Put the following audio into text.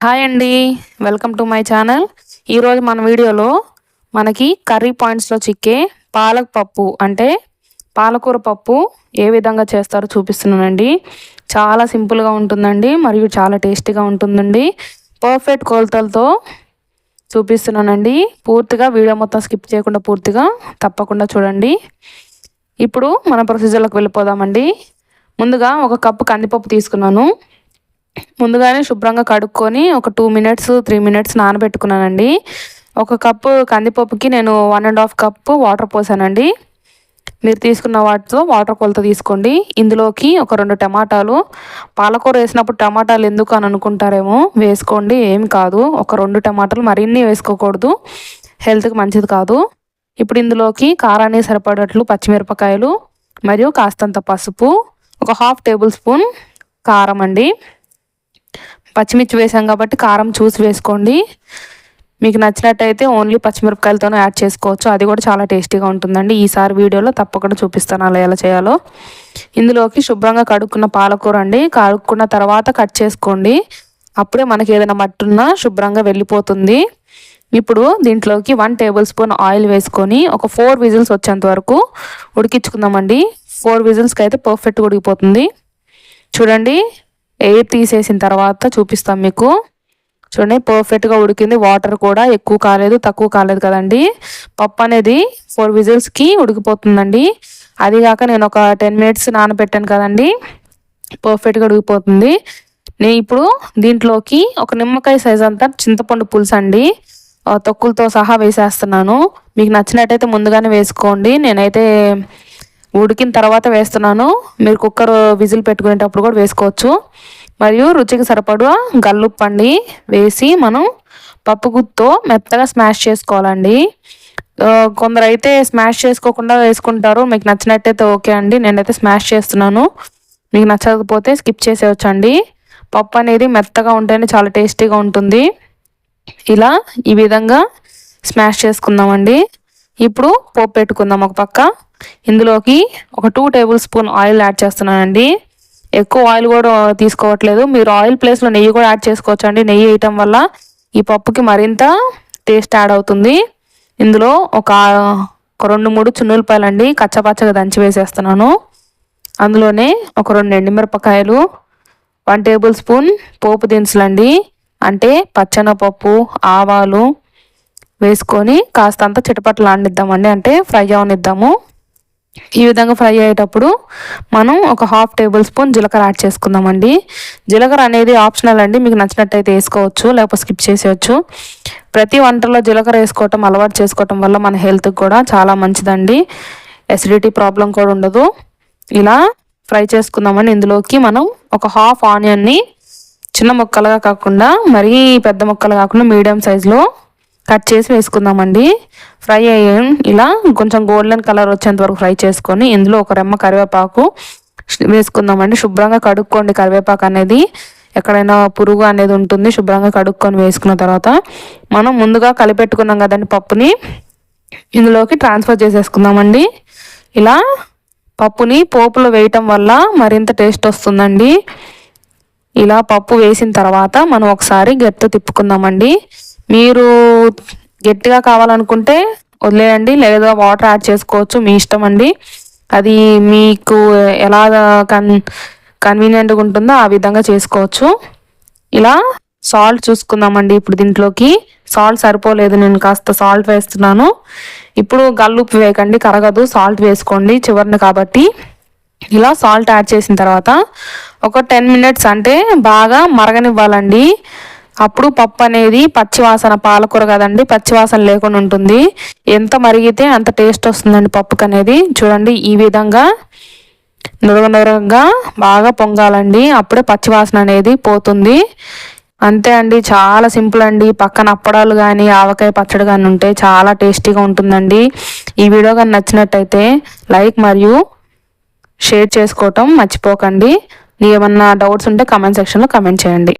Hi అండి, welcome to my channel. ఈరోజు మన వీడియోలో మనకి కర్రీ పాయింట్స్లో చిక్కే పాలక్ పప్పు అంటే పాలకూర పప్పు ఏ విధంగా చేస్తారో చూపిస్తున్నానండి. చాలా సింపుల్గా ఉంటుందండి మరియు చాలా టేస్టీగా ఉంటుందండి. పర్ఫెక్ట్ కొలతలతో చూపిస్తున్నానండి. పూర్తిగా వీడియో మొత్తం స్కిప్ చేయకుండా పూర్తిగా తప్పకుండా చూడండి. ఇప్పుడు మన ప్రొసీజర్లోకి వెళ్ళిపోదామండి. ముందుగా ఒక కప్పు కందిపప్పు తీసుకున్నాను. ముందుగానే శుభ్రంగా కడుక్కొని ఒక 2 మినిట్స్ 3 మినిట్స్ నానబెట్టుకున్నానండి. ఒక కప్పు కందిపప్పుకి నేను 1.5 కప్పు వాటర్ పోసానండి. మీరు తీసుకున్న వాటితో వాటర్ కొలత తీసుకోండి. ఇందులోకి ఒక 2 టమాటాలు, పాలకూర వేసినప్పుడు టమాటాలు ఎందుకు అని అనుకుంటారేమో, వేసుకోండి, ఏం కాదు. ఒక 2 టమాటాలు, మరిన్ని వేసుకోకూడదు, హెల్త్కి మంచిది కాదు. ఇప్పుడు ఇందులోకి కారాన్ని సరిపడట్లు పచ్చిమిరపకాయలు మరియు కాస్తంత పసుపు, ఒక 1/2 టేబుల్ స్పూన్ కారం అండి. పచ్చిమిర్చి వేసాం కాబట్టి కారం చూసి వేసుకోండి. మీకు నచ్చినట్టయితే ఓన్లీ పచ్చిమిరపకాయలతోనే యాడ్ చేసుకోవచ్చు, అది కూడా చాలా టేస్టీగా ఉంటుందండి. ఈసారి వీడియోలో తప్పకుండా చూపిస్తాను అలా ఎలా చేయాలో. ఇందులోకి శుభ్రంగా కడుక్కున్న పాలకూర అండి, కడుక్కున్న తర్వాత కట్ చేసుకోండి. అప్పుడే మనకి ఏదైనా మట్టి ఉన్నా శుభ్రంగా వెళ్ళిపోతుంది. ఇప్పుడు దీంట్లోకి 1 టేబుల్ స్పూన్ ఆయిల్ వేసుకొని ఒక 4 విజిల్స్ వచ్చేంత వరకు ఉడికించుకుందామండి. 4 విజిల్స్కి అయితే పర్ఫెక్ట్గా ఉడికిపోతుంది. చూడండి, ఎయిర్ తీసేసిన తర్వాత చూపిస్తాం మీకు. చూడండి, పర్ఫెక్ట్గా ఉడికింది. వాటర్ కూడా ఎక్కువ కాలేదు తక్కువ కాలేదు కదండి. పప్పు అనేది 4 విజిల్స్కి ఉడికిపోతుందండి. అదిగాక నేను ఒక 10 మినిట్స్ నానబెట్టాను కదండి, పర్ఫెక్ట్గా ఉడికిపోతుంది. నేను ఇప్పుడు దీంట్లోకి ఒక నిమ్మకాయ సైజ్ అంతా చింతపండు పులుసు అండి, తొక్కులతో సహా వేసేస్తున్నాను. మీకు నచ్చినట్టయితే ముందుగానే వేసుకోండి, నేనైతే ఉడికిన తర్వాత వేస్తున్నాను. మీరు కుక్కర్ విజిల్ పెట్టుకునేటప్పుడు కూడా వేసుకోవచ్చు. మరియు రుచికి సరిపడా గల్లుప్పు అండి వేసి మనం పప్పు గుత్తో మెత్తగా స్మాష్ చేసుకోవాలండి. కొందరు అయితే స్మాష్ చేసుకోకుండా వేసుకుంటారు. మీకు నచ్చినట్టయితే ఓకే అండి, నేనైతే స్మాష్ చేస్తున్నాను. మీకు నచ్చకపోతే స్కిప్ చేసేయచ్చండి. పప్పు అనేది మెత్తగా ఉంటేనే చాలా టేస్టీగా ఉంటుంది. ఇలా ఈ విధంగా స్మాష్ చేసుకుందామండి. ఇప్పుడు పోపు పెట్టుకుందాం ఒక పక్క. ఇందులోకి ఒక 2 టేబుల్ స్పూన్ ఆయిల్ యాడ్ చేస్తున్నానండి. ఎక్కువ ఆయిల్ కూడా తీసుకోవట్లేదు, మీరు ఆయిల్ ప్లేస్లో నెయ్యి కూడా యాడ్ చేసుకోవచ్చు అండి. నెయ్యి వేయటం వల్ల ఈ పప్పుకి మరింత టేస్ట్ యాడ్ అవుతుంది. ఇందులో ఒక 2-3 చున్నులపాయలు అండి కచ్చపచ్చగా దంచి వేసేస్తున్నాను. అందులోనే ఒక 2 ఎండుమిరపకాయలు, 1 టేబుల్ స్పూన్ పోపు దినుసులు అండి, అంటే పచ్చెనపప్పు, ఆవాలు వేసుకొని కాస్తంత చిటపట్లు ఆడిద్దామండి, అంటే ఫ్రై అవనిద్దాము. ఈ విధంగా ఫ్రై అయ్యేటప్పుడు మనం ఒక 1/2 టేబుల్ స్పూన్ జీలకర్ర యాడ్ చేసుకుందామండి. జీలకర్ర అనేది ఆప్షనల్ అండి, మీకు నచ్చినట్టయితే వేసుకోవచ్చు, లేకపోతే స్కిప్ చేసేయచ్చు. ప్రతి వంటలో జీలకర్ర వేసుకోవటం అలవాటు చేసుకోవటం వల్ల మన హెల్త్కి కూడా చాలా మంచిదండి. ఎసిడిటీ ప్రాబ్లం కూడా ఉండదు. ఇలా ఫ్రై చేసుకుందామండి. ఇందులోకి మనం ఒక 1/2 ఆనియన్ని చిన్న ముక్కలుగా కాకుండా మరీ పెద్ద ముక్కలు కాకుండా మీడియం సైజులో కట్ చేసి వేసుకుందామండి. ఫ్రై ఇలా కొంచెం గోల్డెన్ కలర్ వచ్చేంత వరకు ఫ్రై చేసుకొని ఇందులో ఒక రెమ్మ కరివేపాకు వేసుకుందామండి. శుభ్రంగా కడుక్కోండి, కరివేపాకు అనేది ఎక్కడైనా పురుగు అనేది ఉంటుంది. శుభ్రంగా కడుక్కొని వేసుకున్న తర్వాత మనం ముందుగా కలిపెట్టుకున్నాం కదండి పప్పుని, ఇందులోకి ట్రాన్స్ఫర్ చేసేసుకుందామండి. ఇలా పప్పుని పోపులో వేయటం వల్ల మరింత టేస్ట్ వస్తుందండి. ఇలా పప్పు వేసిన తర్వాత మనం ఒకసారి గట్టితో తిప్పుకుందామండి. మీరు గట్టిగా కావాలనుకుంటే వదిలేయండి, లేదా వాటర్ యాడ్ చేసుకోవచ్చు, మీ ఇష్టం అండి. అది మీకు ఎలా కన్వీనియంట్గా ఉంటుందో ఆ విధంగా చేసుకోవచ్చు. ఇలా సాల్ట్ చూసుకుందామండి. ఇప్పుడు దీంట్లోకి సాల్ట్ సరిపోలేదు, నేను కాస్త సాల్ట్ వేస్తున్నాను. ఇప్పుడు గల్లుప్పు వేయకండి, కరగదు, సాల్ట్ వేసుకోండి చివరిని కాబట్టి. ఇలా సాల్ట్ యాడ్ చేసిన తర్వాత ఒక 10 మినిట్స్ అంటే బాగా మరగనివ్వాలండి. అప్పుడు పప్పు అనేది పచ్చివాసన, పాలకూర కదండి, పచ్చివాసన లేకుండా ఉంటుంది. ఎంత మరిగితే అంత టేస్ట్ వస్తుందండి పప్పుకి అనేది. చూడండి, ఈ విధంగా నురగగా బాగా పొంగాలండి, అప్పుడే పచ్చివాసన అనేది పోతుంది. అంతే అండి, చాలా సింపుల్ అండి. పక్కన అప్పడాలు కానీ ఆవకాయ పచ్చడి కానీ ఉంటే చాలా టేస్టీగా ఉంటుందండి. ఈ వీడియో కానీ నచ్చినట్టయితే లైక్ మరియు షేర్ చేసుకోవటం మర్చిపోకండి. ఏమన్నా డౌట్స్ ఉంటే కామెంట్ సెక్షన్లో కామెంట్ చేయండి.